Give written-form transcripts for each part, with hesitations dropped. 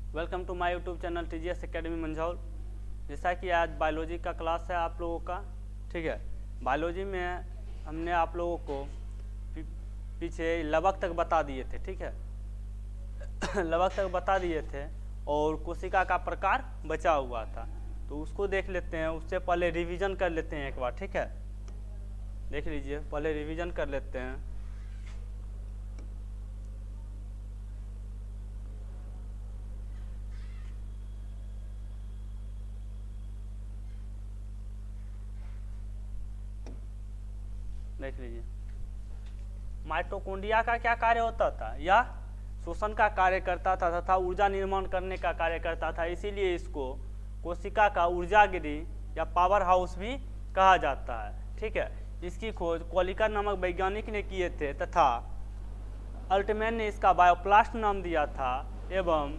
Welcome to my YouTube channel TGS academy Manjhaul. जैसा कि आज बायोलॉजी का क्लास है आप लोगों का, ठीक है। बायोलॉजी में हमने आप लोगों को पीछे लवक तक बता दिए थे, ठीक है। लवक तक बता दिए थे और कोशिका का प्रकार बचा हुआ था, तो उसको देख लेते हैं। उससे पहले रिवीजन कर लेते हैं एक बार, ठीक है। देख लीजिए, पहले रिवीजन कर लेते हैं। देख लीजिए, माइटोकॉन्ड्रिया का क्या कार्य होता था? यह शोषण का कार्य करता था तथा ऊर्जा निर्माण करने का कार्य करता था। इसीलिए इसको कोशिका का ऊर्जागिरी या पावर हाउस भी कहा जाता है, ठीक है। इसकी खोज कोलिकर नामक वैज्ञानिक ने किए थे तथा अल्टमैन ने इसका बायोप्लास्ट नाम दिया था एवं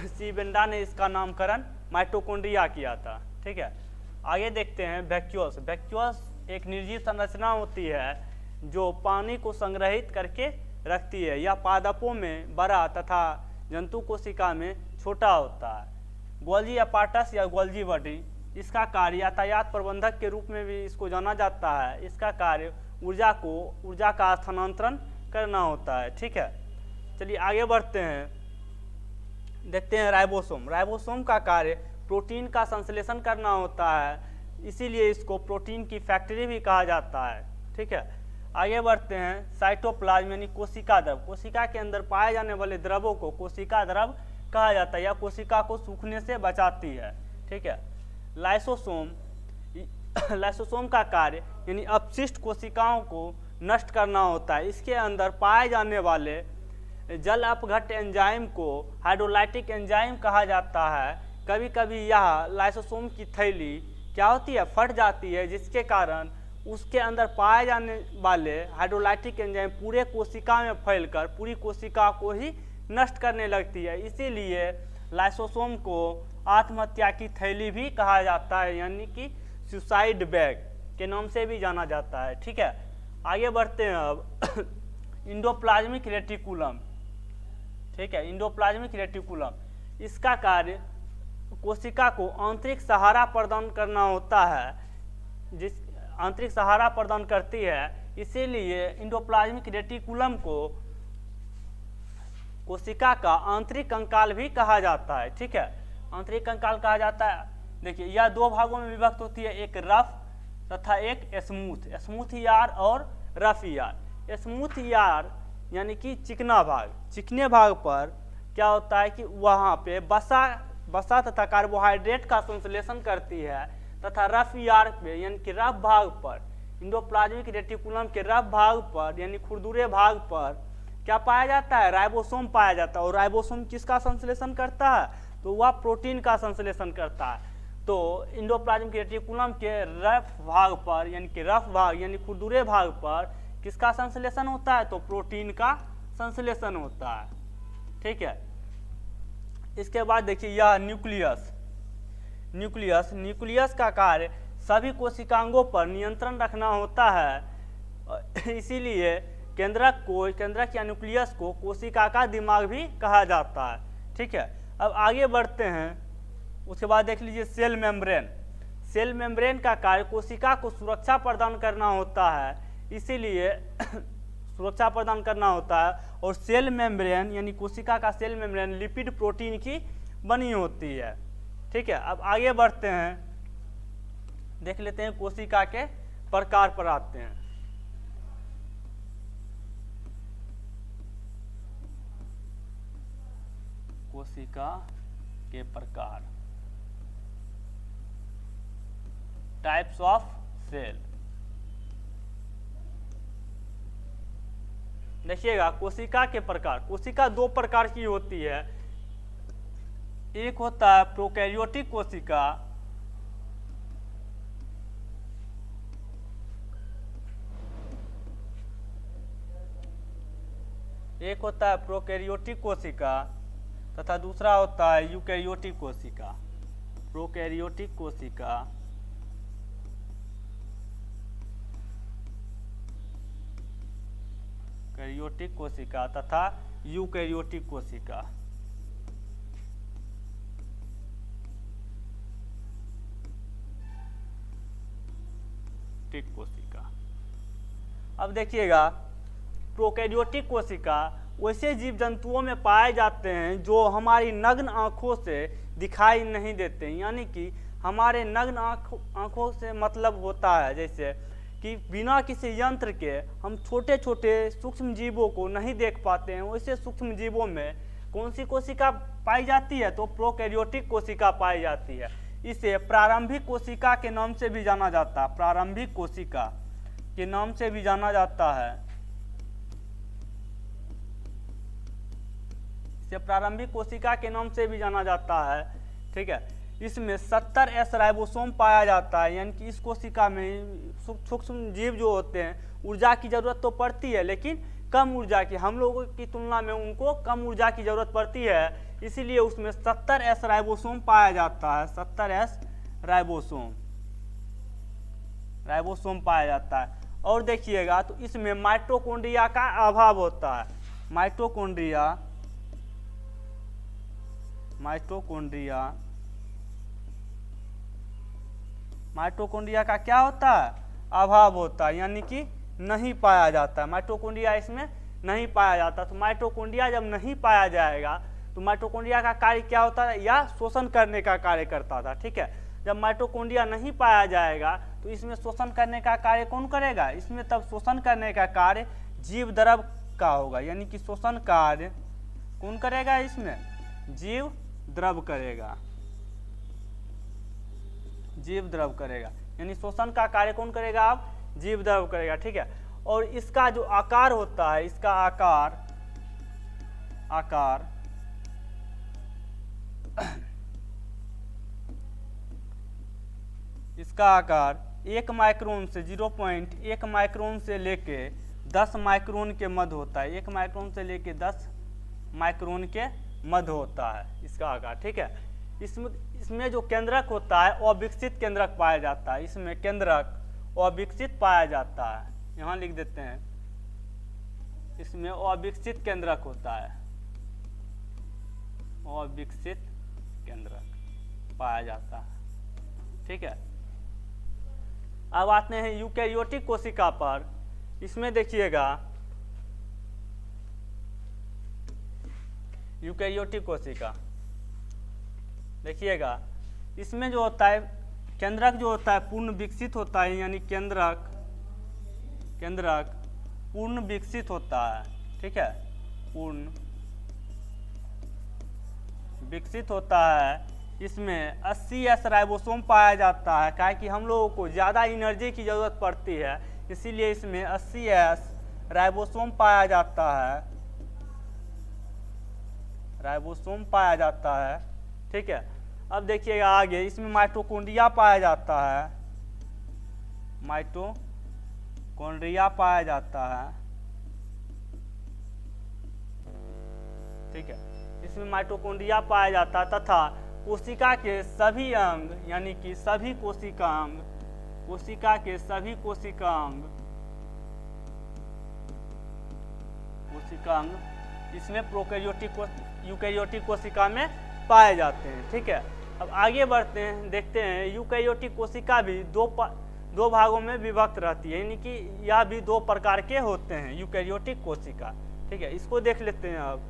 सीबेंडा ने इसका नामकरण माइटोकॉन्ड्रिया किया था, ठीक है। आगे देखते हैं वैक्यूल्स। वैक्यूल्स एक निर्जीव संरचना होती है जो पानी को संग्रहित करके रखती है। यह पादपों में बड़ा तथा जंतु कोशिका में छोटा होता है। गोल्जी अपार्टस या गोल्जी बॉडी, इसका कार्य यातायात प्रबंधक के रूप में भी इसको जाना जाता है। इसका कार्य ऊर्जा का स्थानांतरण करना होता है, ठीक है। चलिए आगे बढ़ते हैं, देखते हैं राइबोसोम। राइबोसोम का कार्य प्रोटीन का संश्लेषण करना होता है, इसीलिए इसको प्रोटीन की फैक्ट्री भी कहा जाता है, ठीक है। आगे बढ़ते हैं, साइटोप्लाज्म यानी कोशिका द्रव। कोशिका के अंदर पाए जाने वाले द्रवों को कोशिका द्रव कहा जाता है। यह कोशिका को सूखने से बचाती है, ठीक है। लाइसोसोम, लाइसोसोम का कार्य यानी अपशिष्ट कोशिकाओं को नष्ट करना होता है। इसके अंदर पाए जाने वाले जल अपघट्ट एंजाइम को हाइड्रोलाइटिक एंजाइम कहा जाता है। कभी कभी यह लाइसोसोम की थैली क्या होती है, फट जाती है, जिसके कारण उसके अंदर पाए जाने वाले हाइड्रोलाइटिक एंजाइम पूरे कोशिका में फैलकर पूरी कोशिका को ही नष्ट करने लगती है। इसीलिए लाइसोसोम को आत्महत्या की थैली भी कहा जाता है, यानी कि सुसाइड बैग के नाम से भी जाना जाता है, ठीक है। आगे बढ़ते हैं अब इंडोप्लाज्मिक रेटिकुलम, ठीक है। इंडोप्लाज्मिक रेटिकुलम, इसका कार्य कोशिका को आंतरिक सहारा प्रदान करना होता है, जिस आंतरिक सहारा प्रदान करती है। इसीलिए इंडोप्लाज्मिक रेटिकुलम को कोशिका का आंतरिक कंकाल भी कहा जाता है, ठीक है। आंतरिक कंकाल कहा जाता है। देखिए, यह दो भागों में विभक्त होती है, एक रफ तथा एक स्मूथ। स्मूथ यार और रफ यार। स्मूथ यार यानी कि चिकना भाग। चिकने भाग पर क्या होता है कि वहाँ पे वसा तथा कार्बोहाइड्रेट का संश्लेषण करती है, तथा रफ यार पे यानी कि रफ भाग पर, इंडोप्लाज्मिक रेटिकुलम के रफ भाग पर यानी खुरदुरे भाग पर क्या पाया जाता है, राइबोसोम पाया जाता है। और राइबोसोम किसका संश्लेषण करता है, तो वह प्रोटीन का संश्लेषण करता है। तो इंडोप्लाज्मिक रेटिकुलम के रफ भाग पर यानी कि रफ भाग यानी खुरदुरे भाग पर किसका संश्लेषण होता है, तो प्रोटीन का संश्लेषण होता है, ठीक है। इसके बाद देखिए, यह न्यूक्लियस। न्यूक्लियस का कार्य सभी कोशिकांगों पर नियंत्रण रखना होता है। इसीलिए केंद्रक या न्यूक्लियस को कोशिका का दिमाग भी कहा जाता है, ठीक है। अब आगे बढ़ते हैं, उसके बाद देख लीजिए सेल मेम्ब्रेन। सेल मेम्ब्रेन का कार्य कोशिका को सुरक्षा प्रदान करना होता है, इसीलिए सुरक्षा प्रदान करना होता है। और सेल मेम्ब्रेन यानी कोशिका का सेल मेम्ब्रेन लिपिड प्रोटीन की बनी होती है, ठीक है। अब आगे बढ़ते हैं, देख लेते हैं कोशिका के प्रकार पर आते हैं। कोशिका के प्रकार, टाइप्स ऑफ सेल। देखिएगा, कोशिका के प्रकार, कोशिका दो प्रकार की होती है। एक होता है प्रोकैरियोटिक कोशिका, एक होता है प्रोकैरियोटिक कोशिका तथा दूसरा होता है यूकैरियोटिक कोशिका। प्रोकैरियोटिक कोशिका, कैरियोटिक कोशिका तथा यूकैरियोटिक कोशिका। प्रोकैरियोटिक कोशिका। अब देखिएगा, प्रोकैरियोटिक कोशिका वैसे जीव जंतुओं में पाए जाते हैं जो हमारी नग्न आँखों से दिखाई नहीं देते, यानी कि हमारे नग्न आँखों से मतलब होता है जैसे कि बिना किसी यंत्र के हम छोटे छोटे सूक्ष्म जीवों को नहीं देख पाते हैं। वैसे सूक्ष्म जीवों में कौन सी कोशिका पाई जाती है? तो प्रोकैरियोटिक कोशिका पाई जाती है। इसे प्रारंभिक कोशिका के नाम से भी जाना जाता है, प्रारंभिक कोशिका के नाम से भी जाना जाता है। इसे प्रारंभिक कोशिका के नाम से भी जाना जाता है, ठीक है। इसमें 70S राइबोसोम पाया जाता है, यानी कि इस कोशिका में सूक्ष्म जीव जो होते हैं ऊर्जा की जरूरत तो पड़ती है, लेकिन कम ऊर्जा की, हम लोगों की तुलना में उनको कम ऊर्जा की जरूरत पड़ती है, इसीलिए उसमें 70S राइबोसोम पाया जाता है। 70S राइबोसोम पाया जाता है। और देखिएगा तो इसमें माइटोकॉन्ड्रिया का अभाव होता है। माइटोकॉन्ड्रिया का क्या होता है? अभाव होता है, यानी कि नहीं पाया जाता है। माइटोकॉन्ड्रिया इसमें नहीं पाया जाता। तो माइटोकॉन्ड्रिया जब नहीं पाया जाएगा तो माइटोकॉन्ड्रिया का कार्य क्या होता है? या शोषण करने का कार्य करता था, ठीक है। जब माइटोकॉन्ड्रिया नहीं पाया जाएगा तो इसमें शोषण करने का कार्य कौन करेगा? इसमें तब शोषण करने का कार्य जीव द्रव का होगा, यानी कि शोषण कार्य कौन करेगा? इसमें जीव द्रव करेगा, यानी शोषण का कार्य कौन करेगा? अब जीव द्रव करेगा, ठीक है। और इसका जो आकार होता है, इसका आकार इसका आकार 1 माइक्रोन से 0.1 माइक्रोन से लेके 10 माइक्रोन के मध्य होता है। 1 माइक्रोन से लेके 10 माइक्रोन के मध्य होता है इसका आकार, ठीक है। इसमें जो केंद्रक होता है अविकसित केंद्रक पाया जाता है। इसमें केंद्रक अविकसित पाया जाता है, यहाँ लिख देते हैं। इसमें अविकसित केंद्रक होता है, अविकसित केंद्रक पाया जाता है, ठीक है। अब आते हैं यूकैरियोटिक कोशिका पर। इसमें देखिएगा, यूकैरियोटिक कोशिका देखिएगा, इसमें जो होता है केंद्रक जो होता है पूर्ण विकसित होता है, यानी केंद्रक पूर्ण विकसित होता है, ठीक है। पूर्ण विकसित होता है। इसमें 80S राइबोसोम पाया जाता है, क्या कि हम लोगों को ज़्यादा एनर्जी की ज़रूरत पड़ती है, इसीलिए इसमें 80S राइबोसोम पाया जाता है, ठीक है। अब देखिएगा आगे, इसमें माइटोकॉन्ड्रिया पाया जाता है, ठीक है। इसमें माइटोकॉन्ड्रिया पाया जाता है तथा कोशिका के सभी अंग, यानी कि सभी कोशिकांग इसमें यूकैरियोटिक कोशिका में पाए जाते हैं, ठीक है। अब आगे बढ़ते हैं, देखते हैं यूकैरियोटिक कोशिका भी दो भागों में विभक्त रहती है, यानी कि यह भी 2 प्रकार के होते हैं यूकैरियोटिक कोशिका, ठीक है। इसको देख लेते हैं। अब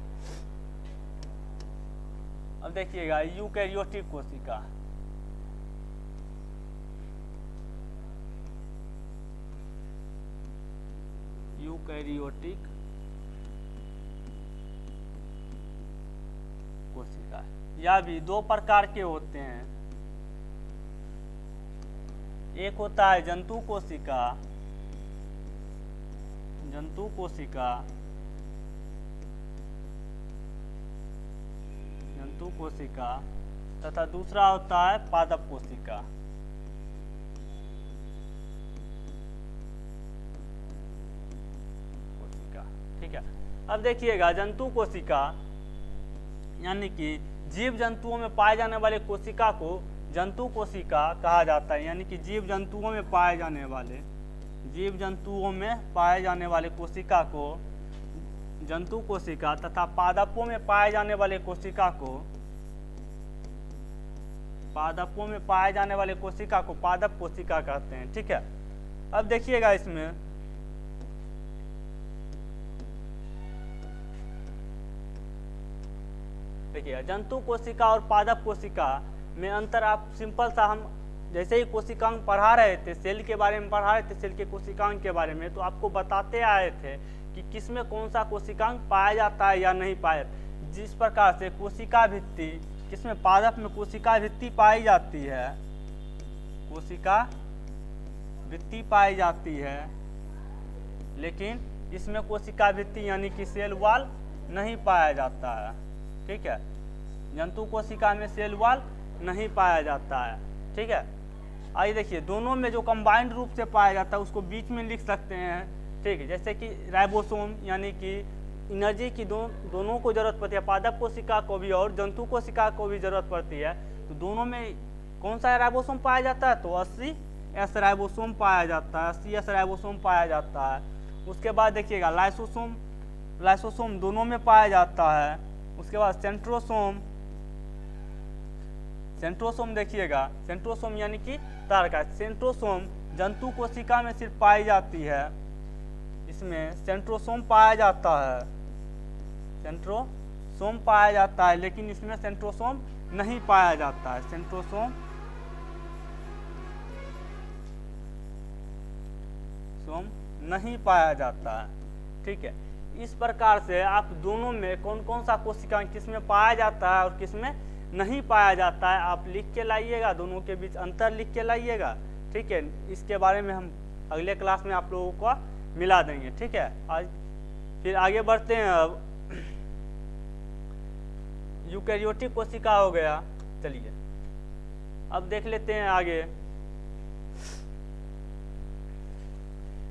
देखिएगा यूकैरियोटिक कोशिका, यह भी 2 प्रकार के होते हैं। एक होता है जंतु कोशिका तथा दूसरा होता है पादप कोशिका। ठीक है। अब देखिएगा जंतु कोशिका, यानी कि जीव जंतुओं में पाए जाने वाले कोशिका को जंतु कोशिका कहा जाता है, यानी कि जीव जंतुओं में पाए जाने वाले कोशिका को जंतु कोशिका तथा पादपों में पाए जाने वाले कोशिका को पादप कोशिका कहते हैं, ठीक है। अब देखिएगा इसमें देखिए जंतु कोशिका और पादप कोशिका में अंतर आप सिंपल सा, हम जैसे ही कोशिकांग पढ़ा रहे थे, सेल के बारे में पढ़ा रहे थे, सेल के कोशिकांग के बारे में, तो आपको बताते आए थे कि किसमें कौन सा कोशिकांग पाया जाता है या नहीं पाया। जिस प्रकार से कोशिका भित्ति, किसमें पादप में कोशिका भित्ति पाई जाती है, कोशिका भित्ति पाई जाती है, लेकिन इसमें कोशिका भित्ति यानी कि सेल वॉल नहीं पाया जाता है। ठीक है, जंतु कोशिका में सेल वॉल नहीं पाया जाता है। ठीक है, आइए देखिए दोनों में जो कंबाइंड रूप से पाया जाता है उसको बीच में लिख सकते हैं। ठीक है, जैसे कि राइबोसोम यानी कि एनर्जी की दोनों को जरूरत पड़ती है, पादप कोशिका को भी और जंतु कोशिका को भी जरूरत पड़ती है। तो दोनों में कौन सा राइबोसोम पाया जाता है, तो 80S राइबोसोम पाया जाता है, 80S राइबोसोम पाया जाता है। उसके बाद देखिएगा लाइसोसोम, लाइसोसोम दोनों में पाया जाता है। उसके बाद सेंट्रोसोम, सेंट्रोसोम देखिएगा, सेंट्रोसोम यानी कि तार का, सेंट्रोसोम जंतु कोशिका में सिर्फ पाई जाती है, इसमें सेंट्रोसोम पाया जाता है, सेंट्रोसोम पाया जाता है, लेकिन इसमें सेंट्रोसोम नहीं पाया जाता है, सेंट्रोसोम नहीं पाया जाता है। ठीक है, इस प्रकार से आप दोनों में कौन कौन सा कोशिका किसमें पाया जाता है और किसमें नहीं पाया जाता है आप लिख के लाइएगा, दोनों के बीच अंतर लिख के लाइएगा। ठीक है, इसके बारे में हम अगले क्लास में आप लोगों को मिला देंगे। ठीक है, आज फिर आगे बढ़ते हैं। अब यूकैरियोटिक कोशिका हो गया, चलिए अब देख लेते हैं आगे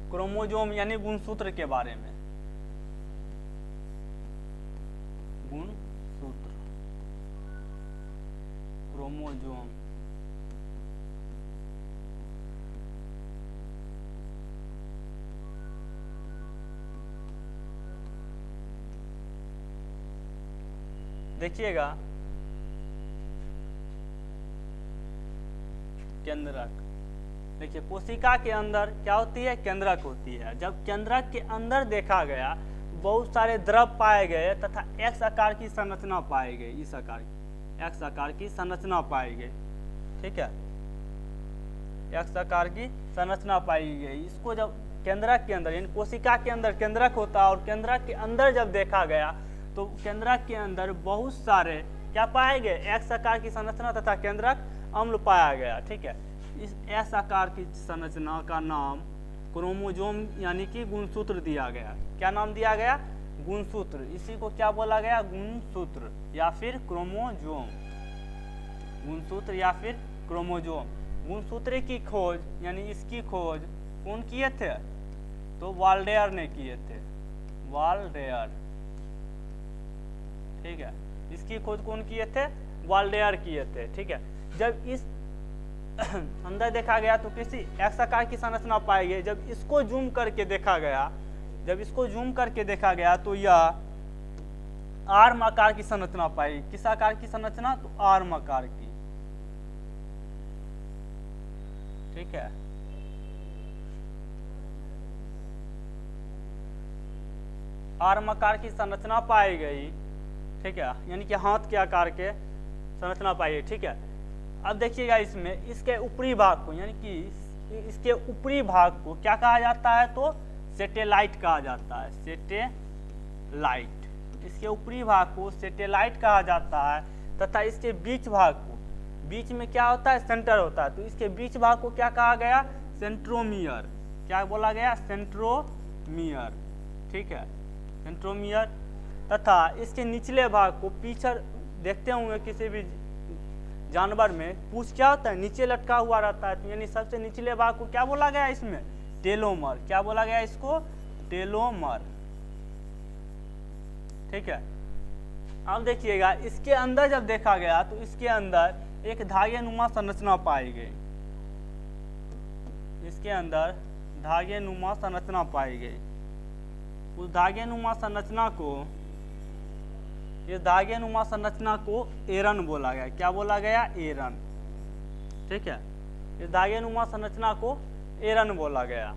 क्रोमोजोम यानी गुणसूत्र के बारे में। गुणसूत्र, क्रोमोजोम, देखिएगा केंद्रक, देखिए कोशिका के अंदर क्या होती है, केंद्रक होती है। जब केंद्रक के अंदर देखा गया बहुत सारे द्रव पाए गए तथा एक्स आकार की संरचना पाई गई, इस आकार की एक्स आकार की संरचना पाई गई। ठीक है, एक्स आकार की संरचना पाई गई। इसको जब केंद्रक के अंदर यानी कोशिका के अंदर केंद्रक होता है और केंद्रक के अंदर जब देखा गया तो केंद्रक के अंदर बहुत सारे क्या पाए गए, एक्स आकार की संरचना तथा केंद्रक अम्ल पाया गया। ठीक है, इस एस आकार की संरचना का नाम क्रोमोजोम यानी कि गुणसूत्र दिया गया। क्या नाम दिया गया, गुणसूत्र। इसी को क्या बोला गया, गुणसूत्र या फिर क्रोमोजोम, गुणसूत्र या फिर क्रोमोजोम। गुणसूत्र की खोज यानी इसकी खोज कौन किए थे, तो वाल्डेयर ने किए थे, वाल्डेयर। ठीक है, इसकी खोज कौन किए थे, वाल्डेयर किए थे। ठीक है, जब इस अंदर देखा गया तो किसी एक्स आकार की संरचना पाई गई। जब इसको जूम करके देखा गया, जब इसको जूम करके देखा गया तो यह आर्म आकार की संरचना पाई। किस आकार की संरचना, तो आर्म आकार की। ठीक है, आर्म आकार की संरचना पाई गई। ठीक है, यानी कि हाथ के आकार के संरचना पाई गई। ठीक है, अब देखिएगा इसमें इसके ऊपरी भाग को यानी कि इसके ऊपरी भाग को क्या कहा जाता है, तो सेटेलाइट कहा जाता है, सेटेलाइट। इसके ऊपरी भाग को सेटेलाइट कहा जाता है तथा इसके बीच भाग को, बीच में क्या होता है, सेंटर होता है, तो इसके बीच भाग को क्या कहा गया, सेंट्रोमियर। क्या बोला गया, सेंट्रोमियर। ठीक है, सेंट्रोमियर। तथा इसके निचले भाग को, पीछे देखते होंगे किसी भी जानवर में पूंछ क्या होता है, नीचे लटका हुआ रहता है, यानी सबसे निचले भाग को क्या बोला गया इसमें, टेलोमर। क्या बोला गया इसको, टेलोमर। ठीक है, अब देखिएगा इसके अंदर जब देखा गया तो इसके अंदर एक धागे नुमा संरचना पाई गई, इसके अंदर धागे नुमा संरचना पाई गई। उस धागे नुमा संरचना को, इस धागे नुमा संरचना को एरन बोला गया। क्या बोला गया, एरन। ठीक है, इस धागे नुमा संरचना को एरन बोला गया।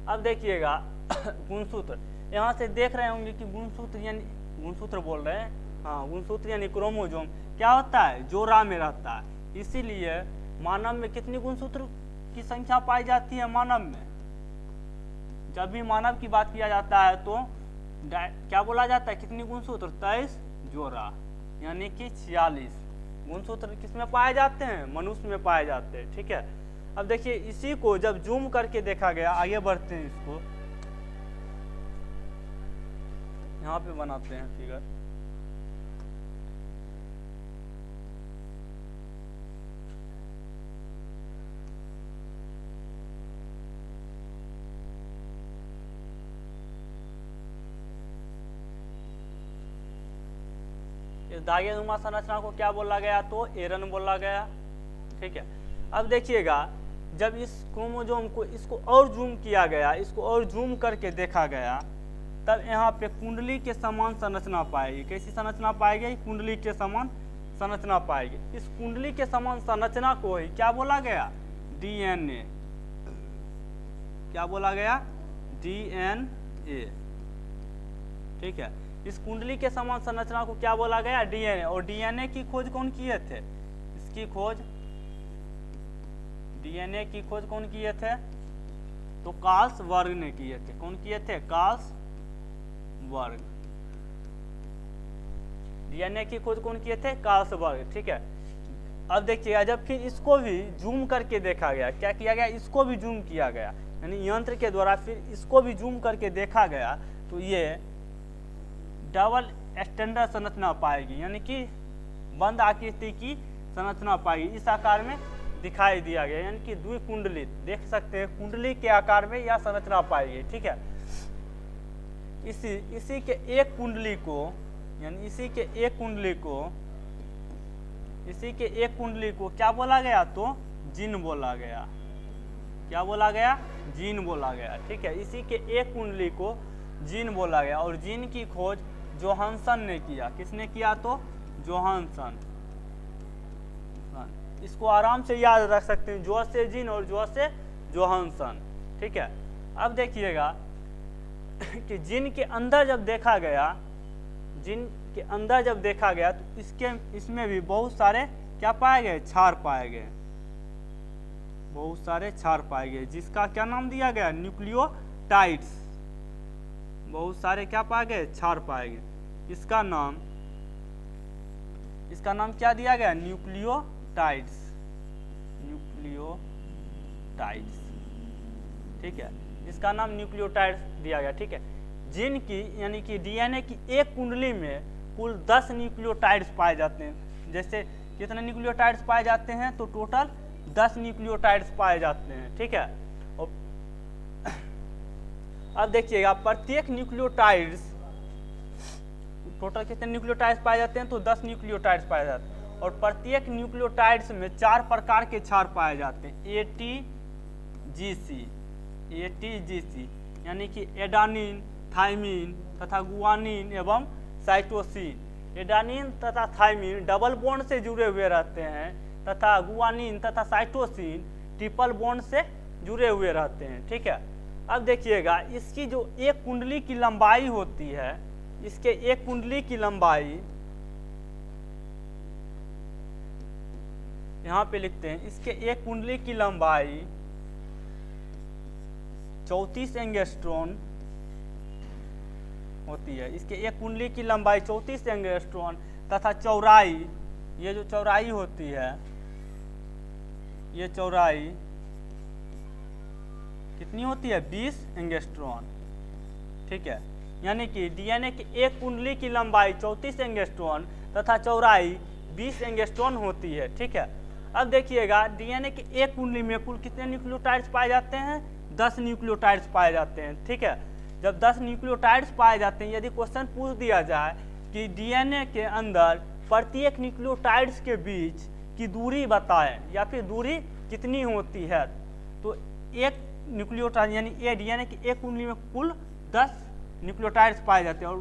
अब देखिएगा गुणसूत्र, यहाँ से देख रहे होंगे कि गुणसूत्र यानी गुणसूत्र बोल रहे हैं, हाँ गुणसूत्र यानी क्रोमोसोम क्या होता है, जोड़ा में रहता है। इसीलिए मानव में कितनी गुणसूत्र की संख्या पाई जाती है मानव में? जब भी मानव की बात किया जाता है तो क्या बोला जाता है, कितनी गुणसूत्र? 23 जोड़ा यानी कि 46 गुणसूत्र किसमें पाए जाते हैं? मनुष्य में पाए जाते हैं। ठीक है, अब देखिए इसी को जब जूम करके देखा गया, आगे बढ़ते हैं, इसको यहाँ पे बनाते हैं फिगर। इस दागिनुमा संरचना को क्या बोला गया? तो एरन बोला गया। ठीक है, अब देखिएगा जब इस क्रोमोसोम को इसको और जूम किया गया, इसको और जूम करके देखा गया, तब यहाँ पे कुंडली के समान संरचना पाएगी। कैसी संरचना पाएगी? कुंडली के समान संरचना पाएगी। इस कुंडली के समान संरचना को ही क्या बोला गया? डीएनए। क्या बोला गया? डीएनए। ठीक है, इस कुंडली के समान संरचना को क्या बोला गया? डीएनए। और डीएनए की खोज कौन किए थे? इसकी खोज, डीएनए की खोज कौन किए थे? तो कार्ल्स वर्ग ने किए थे। कौन किए थे? कार्ल्स वर्ग। डीएनए की खोज कौन किए थे? कार्ल्स वर्ग। ठीक है, अब देखिएगा जब फिर इसको भी जूम करके देखा गया, क्या किया गया? इसको भी जूम किया गया, यानी यंत्र के द्वारा फिर इसको भी जूम करके देखा गया, तो ये डबल स्टैंडर्ड संरचना पाएगी, यानी कि बंद आकृति की संरचना पाएगी। इस आकार में दिखाई दिया गया, यानी कि द्विकुंडलित, देख सकते हैं कुंडली के आकार में यह संरचना पाएगी। ठीक है, इसी के एक कुंडली को, यानी इसी के एक कुंडली को क्या बोला गया? तो जीन बोला गया। क्या बोला गया? जीन बोला गया। ठीक है, इसी के एक कुंडली को जीन बोला गया। और जीन की खोज जोहानसन ने किया। किसने किया? तो जोहानसन। इसको आराम से याद रख सकते हैं, जो से जीन और जो से जोहानसन। ठीक है, अब देखिएगा कि जीन के अंदर जब देखा गया, तो इसमें भी बहुत सारे क्या पाए गए? क्षार पाए गए। बहुत सारे क्षार पाए गए, जिसका क्या नाम दिया गया? न्यूक्लियोटाइड्स। बहुत सारे क्या पाए गए? क्षार पाए गए। इसका नाम क्या दिया गया? न्यूक्लियोटाइड्स। ठीक है, इसका नाम न्यूक्लियोटाइड्स दिया गया। ठीक है, जीन की यानी कि डीएनए की एक कुंडली में कुल 10 न्यूक्लियोटाइड्स पाए जाते हैं। जैसे कितने न्यूक्लियोटाइड्स पाए जाते हैं? तो टोटल 10 न्यूक्लियोटाइड्स पाए जाते हैं। ठीक है, और अब देखिएगा प्रत्येक न्यूक्लियोटाइड्स, टोटल कितने न्यूक्लियोटाइड्स पाए जाते हैं? तो 10 न्यूक्लियोटाइड्स पाए जाते हैं। और प्रत्येक न्यूक्लियोटाइड्स में 4 प्रकार के क्षार पाए जाते हैं। एटीजीसी यानी कि एडानिन, थाइमिन तथा गुआनिन एवं साइटोसिन। एडानिन तथा थाइमिन डबल बॉन्ड से जुड़े हुए रहते हैं, तथा गुआनिन तथा साइटोसिन ट्रिपल बॉन्ड से जुड़े हुए रहते हैं। ठीक है, अब देखिएगा इसकी जो एक कुंडली की लंबाई होती है, इसके एक कुंडली की लंबाई यहाँ पे लिखते हैं, इसके एक कुंडली की लंबाई 34 एंगस्ट्रॉन होती है। इसके एक कुंडली की लंबाई 34 एंगस्ट्रॉन तथा चौड़ाई, ये जो चौड़ाई होती है, ये चौड़ाई कितनी होती है? 20 एंगस्ट्रॉन। ठीक है, यानी कि डीएनए की एक कुंडली की लंबाई 34 एंगस्ट्रॉन तथा चौड़ाई 20 एंगस्ट्रॉन होती है। ठीक है, अब देखिएगा डीएनए की एक कुंडली में कुल कितने न्यूक्लियोटाइड्स पाए जाते हैं? 10 न्यूक्लियोटाइड्स पाए जाते हैं। ठीक है, जब 10 न्यूक्लियोटाइड्स पाए जाते हैं, यदि क्वेश्चन पूछ दिया जाए कि डीएनए के अंदर प्रत्येक न्यूक्लियोटाइड्स के बीच की दूरी बताएं या फिर दूरी कितनी होती है, तो एक न्यूक्लियोटाइड यानी ये डीएनए की एक कुंडली में कुल 10 न्यूक्लियोटाइड्स पाए जाते हैं। और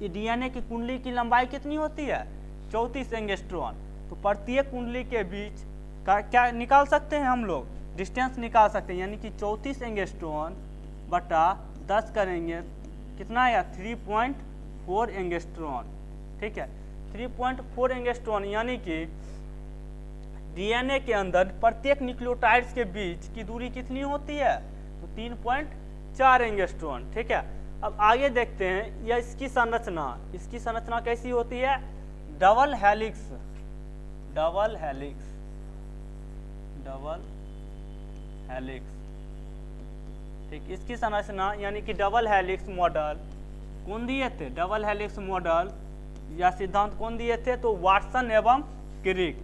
ये डीएनए की कुंडली की लंबाई कितनी होती है? 34 एंगस्ट्रॉन। तो प्रत्येक कुंडली के बीच का क्या निकाल सकते हैं हम लोग? डिस्टेंस निकाल सकते हैं, यानी कि 34 एंगस्ट्रॉन बटा 10 करेंगे कितना आया 3.4 एंगस्ट्रॉन। ठीक है, 3.4 एंगस्ट्रॉन, यानी कि डीएनए के अंदर प्रत्येक न्यूक्लियोटाइड्स के बीच की दूरी कितनी होती है, तो 3.4 एंगस्ट्रॉन। ठीक है, अब आगे देखते हैं यह इसकी संरचना कैसी होती है, double helix, double helix, double helix. ठीक, इसकी संरचना यानी कि डबल हेलिक्स मॉडल कौन दिए थे, डबल हेलिक्स मॉडल या सिद्धांत कौन दिए थे, तो वाटसन एवं क्रिक,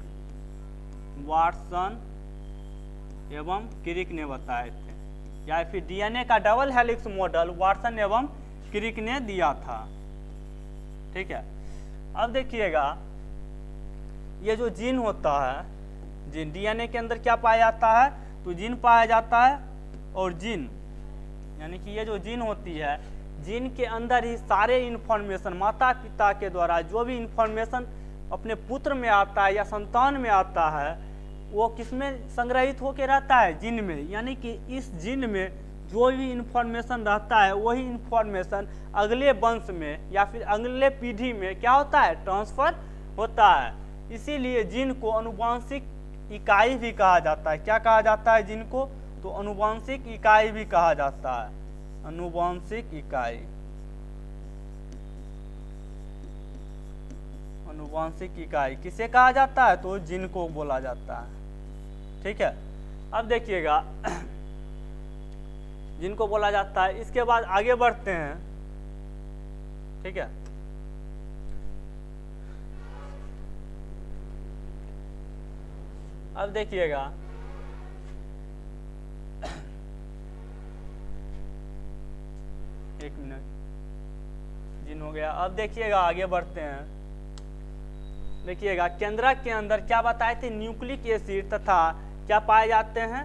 वाटसन एवं क्रिक ने बताए थे, या फिर डीएनए का डबल हेलिक्स मॉडल वाटसन एवं क्रिक ने दिया था। ठीक है, अब देखिएगा ये जो जीन होता है, जीन डीएनए के अंदर क्या पाया जाता है, तो जीन पाया जाता है, और जीन यानी कि ये जो जीन होती है, जीन के अंदर ही सारे इन्फॉर्मेशन माता पिता के द्वारा जो भी इन्फॉर्मेशन अपने पुत्र में आता है या संतान में आता है, वो किसमें संग्रहित होकर रहता है, जीन में। यानी कि इस जीन में जो भी इन्फॉर्मेशन रहता है वही इन्फॉर्मेशन अगले वंश में या फिर अगले पीढ़ी में क्या होता है, ट्रांसफर होता है। इसीलिए जीन को आनुवंशिक इकाई भी कहा जाता है। क्या कहा जाता है जीन को, तो आनुवंशिक इकाई भी कहा जाता है, आनुवंशिक इकाई, आनुवंशिक इकाई किसे कहा जाता है, तो जीन को बोला जाता है। ठीक है, अब देखिएगा जिनको बोला जाता है। इसके बाद आगे बढ़ते हैं। ठीक है, अब देखिएगा एक मिनट, जिन हो गया। अब देखिएगा आगे बढ़ते हैं। देखिएगा केंद्रक के अंदर क्या बताए थे, न्यूक्लिक एसिड तथा क्या पाए जाते हैं,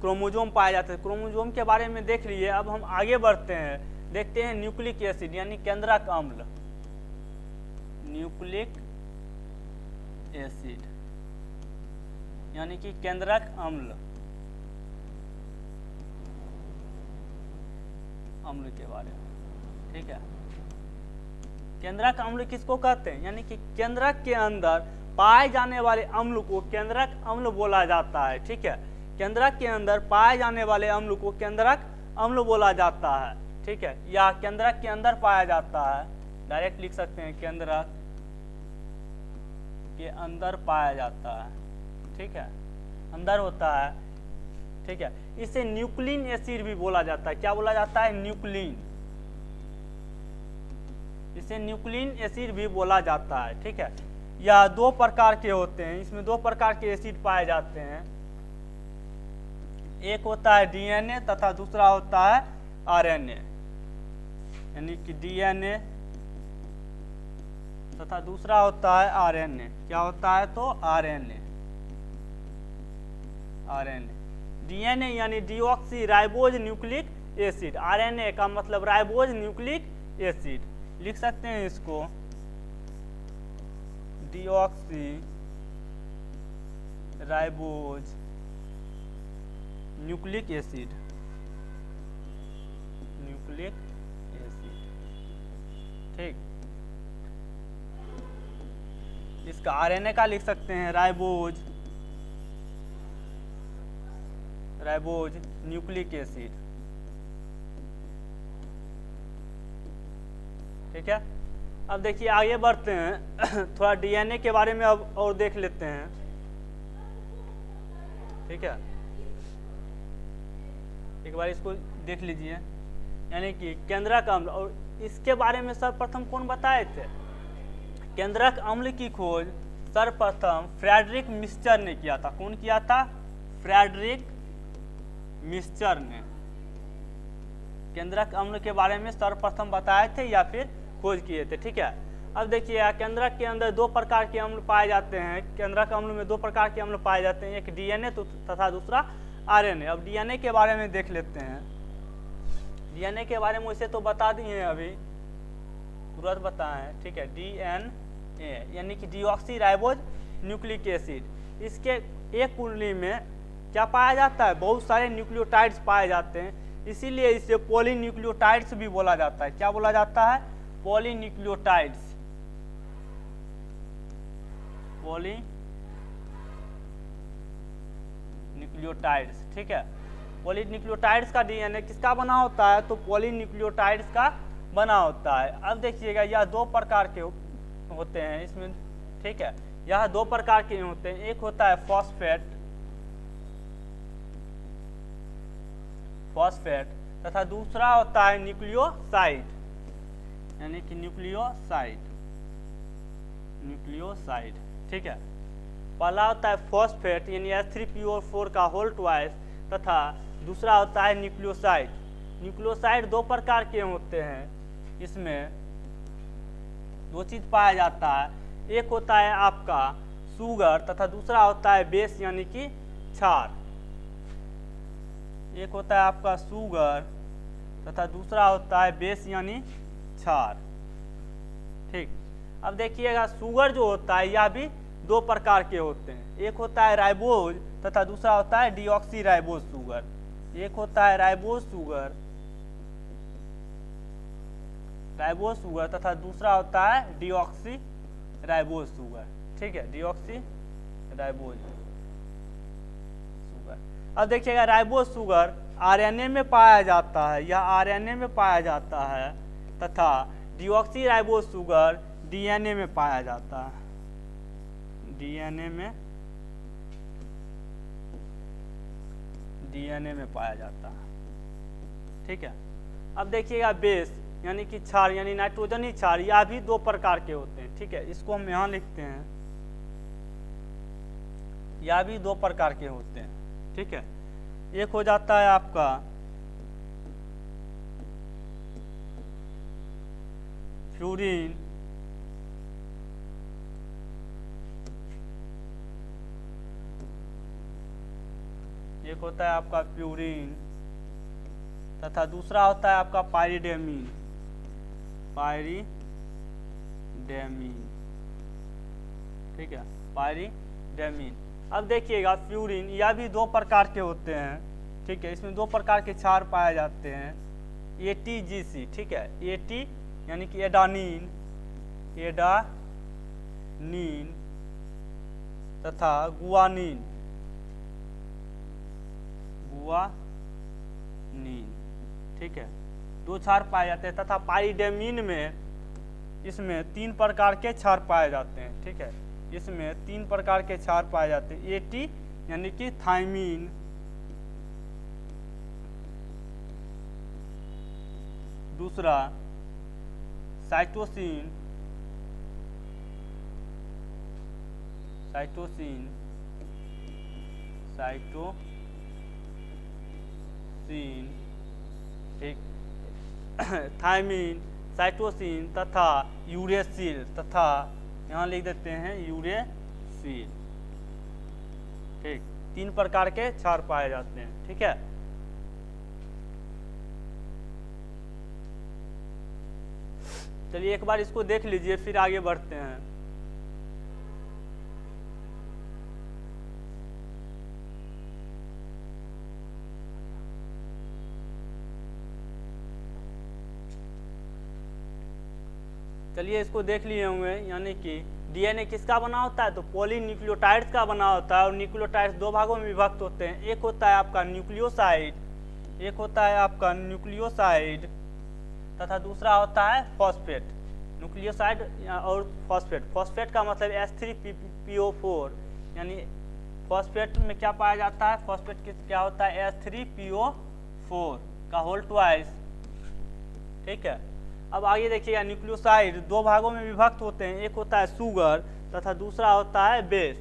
क्रोमोजोम पाए जाते हैं। क्रोमोजोम के बारे में देख लिए। अब हम आगे बढ़ते हैं, देखते हैं न्यूक्लिक एसिड यानी केंद्रक अम्ल, न्यूक्लिक एसिड यानी कि केंद्रक अम्ल, अम्ल के बारे में। ठीक है, केंद्रक अम्ल किसको कहते हैं, यानी कि केंद्रक के अंदर पाए जाने वाले अम्ल को केंद्रक अम्ल बोला जाता है। ठीक है, केंद्रक के अंदर पाए जाने वाले अम्ल को केंद्रक अम्ल बोला जाता है। ठीक है, या केंद्रक के अंदर पाया जाता है, डायरेक्ट लिख सकते हैं केंद्रक के अंदर पाया जाता है। ठीक है, अंदर होता है। ठीक है, इसे न्यूक्लिन एसिड भी बोला जाता है। क्या बोला जाता है, न्यूक्लिन, इसे न्यूक्लिन एसिड भी बोला जाता है। ठीक है, यह दो प्रकार के होते हैं, इसमें दो प्रकार के एसिड पाए जाते हैं, एक होता है डीएनए तथा दूसरा होता है आरएनए, यानी कि डीएनए तथा दूसरा होता है आरएनए। क्या होता है, तो आरएनए, आरएनए। डीएनए यानी deoxy ribose nucleic acid, RNA का मतलब राइबोज न्यूक्लिक एसिड, लिख सकते हैं इसको deoxy ribose nucleic acid, nucleic acid. ठीक, इसका आरएनए का लिख सकते हैं राइबोज, राइबोज न्यूक्लिक एसिड। ठीक है, अब देखिए आगे बढ़ते हैं थोड़ा डीएनए के बारे में अब और देख लेते हैं। ठीक है, एक बार इसको देख लीजिए, यानी कि केंद्रक अम्ल, और इसके बारे में सर्वप्रथम कौन बताए थे, केंद्रक अम्ल की खोज सर्वप्रथम फ्रेडरिक मिक्सचर ने किया था। कौन किया था, फ्रेडरिक मिक्सचर ने केंद्रक अम्ल के बारे में सर्वप्रथम बताए थे या फिर खोज किए थे। ठीक है, अब देखिए केंद्रक के अंदर दो प्रकार के अम्ल पाए जाते हैं, केंद्रक अम्ल में दो प्रकार के अम्ल पाए जाते हैं, एक डीएनए तथा दूसरा आरएनए। अब डीएनए के बारे में देख लेते हैं। डीएनए के बारे में वैसे तो बता दिए हैं, अभी तुरंत बताए हैं। ठीक है, डीएनए यानी कि डीऑक्सी राइबोज न्यूक्लिक एसिड, इसके एक कुंडली में क्या पाया जाता है, बहुत सारे न्यूक्लियोटाइड्स पाए जाते हैं, इसीलिए इसे पॉलीन्यूक्लियोटाइड्स भी बोला जाता है। क्या बोला जाता है, पॉलीन्यूक्लियोटाइड्स, पॉलीन्यूक्लियोटाइड्स। ठीक है, पॉलीन्यूक्लियोटाइड्स का डीएनए किसका बना होता है, तो पॉलीन्यूक्लियोटाइड्स का बना होता है। अब देखिएगा यह दो प्रकार के होते हैं इसमें। ठीक है, यह दो प्रकार के होते हैं, एक होता है फॉस्फेट तथा दूसरा होता है न्यूक्लियोसाइड, यानी कि न्यूक्लियोसाइड। ठीक है, पहला होता है फॉस्फेट यानी H3PO4 का होल ट्वाइस तथा दूसरा होता है न्यूक्लियोसाइड। न्यूक्लियोसाइड दो प्रकार के होते हैं, इसमें दो चीज पाया जाता है, एक होता है आपका शुगर तथा दूसरा होता है बेस यानी कि क्षार। एक होता है आपका शुगर तथा दूसरा होता है बेस यानी क्षार। ठीक, अब देखिएगा शुगर जो होता है यह भी दो प्रकार के होते हैं, एक होता है राइबोज तथा दूसरा होता है डीऑक्सी राइबोज शुगर। एक होता है राइबोज शुगर तथा दूसरा होता है डीऑक्सी राइबोज शुगर। ठीक है, डीऑक्सी राइबोज शुगर। अब देखिएगा राइबोज शुगर आरएनए में पाया जाता है, यह आरएनए में पाया जाता है तथा डीऑक्सी राइबोज शुगर डीएनए में पाया जाता है, डीएनए में पाया जाता है। ठीक है, अब देखिएगा बेस यानी कि क्षार यानी नाइट्रोजनी क्षार, यह भी दो प्रकार के होते हैं। ठीक है, इसको हम यहाँ लिखते हैं, यह भी दो प्रकार के होते हैं। ठीक है, एक हो जाता है आपका फ्यूरिन एक होता है आपका प्यूरिन तथा दूसरा होता है आपका पाइरिडेमीन। ठीक है, पाइरिडेमीन। अब देखिएगा फ्यूरिन यह भी दो प्रकार के होते हैं। ठीक है, इसमें दो प्रकार के क्षार पाए जाते हैं, ATGC। ठीक है, AT यानी कि एडानीन तथा गुआनीन। ठीक है, दो क्षार पाए जाते हैं तथा पाइरिडेमीन में इसमें तीन प्रकार के क्षार पाए जाते हैं। ठीक है, इसमें तीन प्रकार के क्षार पाए जाते हैं, AT यानी कि थाइमीन, दूसरा साइटोसिन ठीक थाइमीन, साइटोसिन तथा यूरेसिल, तथा यहाँ लिख देते हैं यूरेसिल। ठीक, तीन प्रकार के क्षार पाए जाते हैं। ठीक है, चलिए एक बार इसको देख लीजिए फिर आगे बढ़ते हैं। चलिए इसको देख लिए होंगे, यानी कि डीएनए किसका बना होता है, तो पॉलीन्यूक्लियोटाइड्स का बना होता है। और न्यूक्लियोटाइड्स दो भागों में विभक्त होते हैं, एक होता है आपका न्यूक्लियोसाइड तथा दूसरा होता है फॉस्फेट। न्यूक्लियोसाइड और फॉस्फेट का मतलब H3PO4, यानी फॉस्फेट में क्या पाया जाता है, फॉस्फेट क्या होता है, H3PO4 का होल ट्वाइस। ठीक है, अब आगे देखिएगा न्यूक्लियोसाइड दो भागों में विभक्त होते हैं, एक होता है शुगर तथा दूसरा होता है बेस।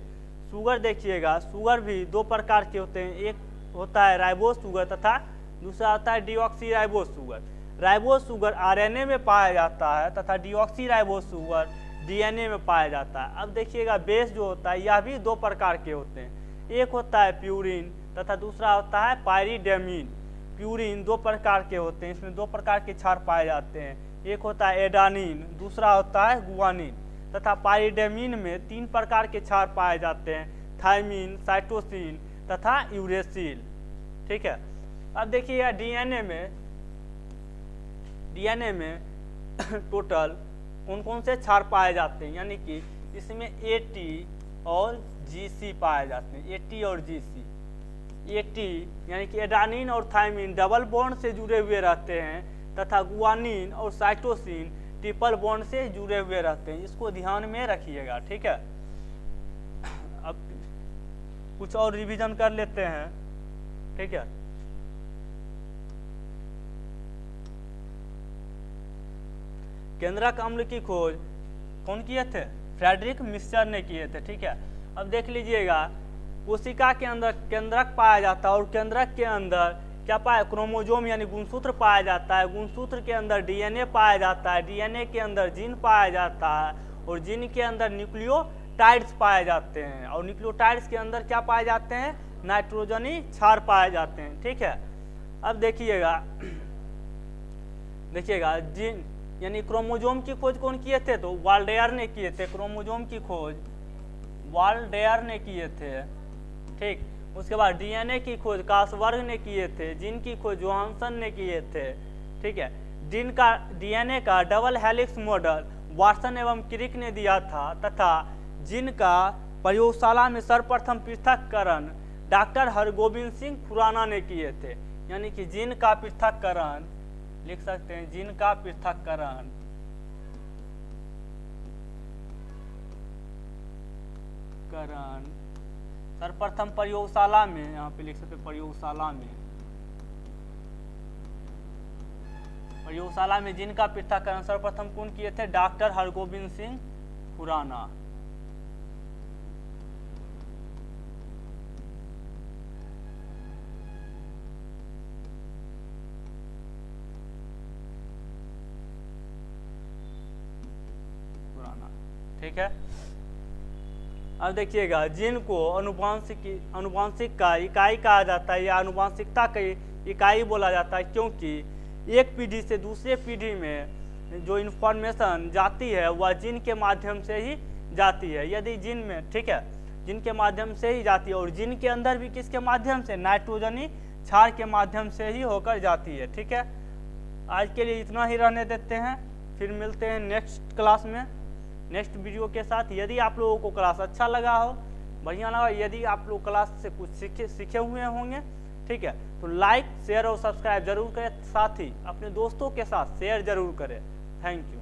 शुगर देखिएगा, शुगर भी दो प्रकार के होते हैं, एक होता है राइबोज शुगर तथा दूसरा होता है deoxy ribose sugar. Ribose sugar RNA में पाया जाता है तथा डीऑक्सी राइबोज शुगर डीएनए में पाया जाता है। अब देखिएगा बेस जो होता है यह भी दो प्रकार के होते हैं, एक होता है प्यूरिन तथा दूसरा होता है पाइरिडेमीन। प्यूरिन दो प्रकार के होते हैं, इसमें दो प्रकार के क्षार पाए जाते हैं, एक होता है एडानीन, दूसरा होता है गुआनीन। तथा पाइरिडेमीन में तीन प्रकार के क्षार पाए जाते हैं, थायमीन, साइटोसिन तथा यूरेसिल। ठीक है, अब देखिएगा डीएनए में टोटल कौन कौन से क्षार पाए जाते हैं, यानी कि इसमें एटी और जीसी पाए जाते हैं। एटी और जीसी, एटी यानी कि एडानिन और थायमीन डबल बॉन्ड से जुड़े हुए रहते हैं तथा गुआनिन और साइटोसिन ट्रिपल बॉन्ड से जुड़े हुए रहते हैं। इसको ध्यान में रखिएगा। ठीक है, अब कुछ और रिवीजन कर लेते हैं। ठीक है, केंद्रक अम्ल की खोज कौन किए थे? फ्रेडरिक मिक्सचर ने किए थे। ठीक है, अब देख लीजिएगा, कोशिका के अंदर केंद्रक पाया जाता है और केंद्रक के अंदर क्या पाया? क्रोमोजोम यानी गुणसूत्र पाया जाता है। गुणसूत्र के अंदर डीएनए पाया जाता है। डीएनए के अंदर जीन पाया जाता है और जीन के अंदर न्यूक्लियोटाइड्स पाए जाते हैं और न्यूक्लियोटाइड्स के अंदर क्या पाए जाते हैं? नाइट्रोजनी क्षार पाए जाते हैं। ठीक है, अब देखिएगा जीन यानी क्रोमोजोम की खोज कौन किए थे? तो वाल्डेयर ने किए थे। क्रोमोजोम की खोज वाल्डेयर ने किए थे। ठीक, उसके बाद डीएनए की खोज कासवर्ग ने किए थे। जीन की खोज जोहानसन ने किए थे। ठीक है, डीएनए का डबल हेलिक्स मॉडल वाटसन एवं क्रिक ने दिया था तथा जीन का प्रयोगशाला में सर्वप्रथम पृथक्करण डॉक्टर हरगोविंद सिंह खुराना ने किए थे। यानी कि जीन का पृथक्करण लिख सकते हैं, जीन का पृथक्करण सर्वप्रथम प्रयोगशाला में, यहाँ पे लिख सकते प्रयोगशाला में जीन का पृथक्करण सर्वप्रथम कौन किए थे? डॉक्टर हरगोविंद सिंह खुराना। ठीक है, अब देखिएगा, जीन को अनुवांशिक का इकाई कहा जाता है या अनुवांशिकता की इकाई बोला जाता है, क्योंकि एक पीढ़ी से दूसरे पीढ़ी में जो इन्फॉर्मेशन जाती है वह जीन के माध्यम से ही जाती है। यदि जीन में, ठीक है, जीन के माध्यम से ही जाती है और जीन के अंदर भी किसके माध्यम से? नाइट्रोजनी क्षार के माध्यम से ही होकर जाती है। ठीक है, आज के लिए इतना ही रहने देते हैं, फिर मिलते हैं नेक्स्ट क्लास में नेक्स्ट वीडियो के साथ। यदि आप लोगों को क्लास अच्छा लगा हो, बढ़िया लगा, यदि आप लोग क्लास से कुछ सीखे हुए होंगे, ठीक है, तो लाइक शेयर और सब्सक्राइब जरूर करें, साथ ही अपने दोस्तों के साथ शेयर जरूर करें। Thank you.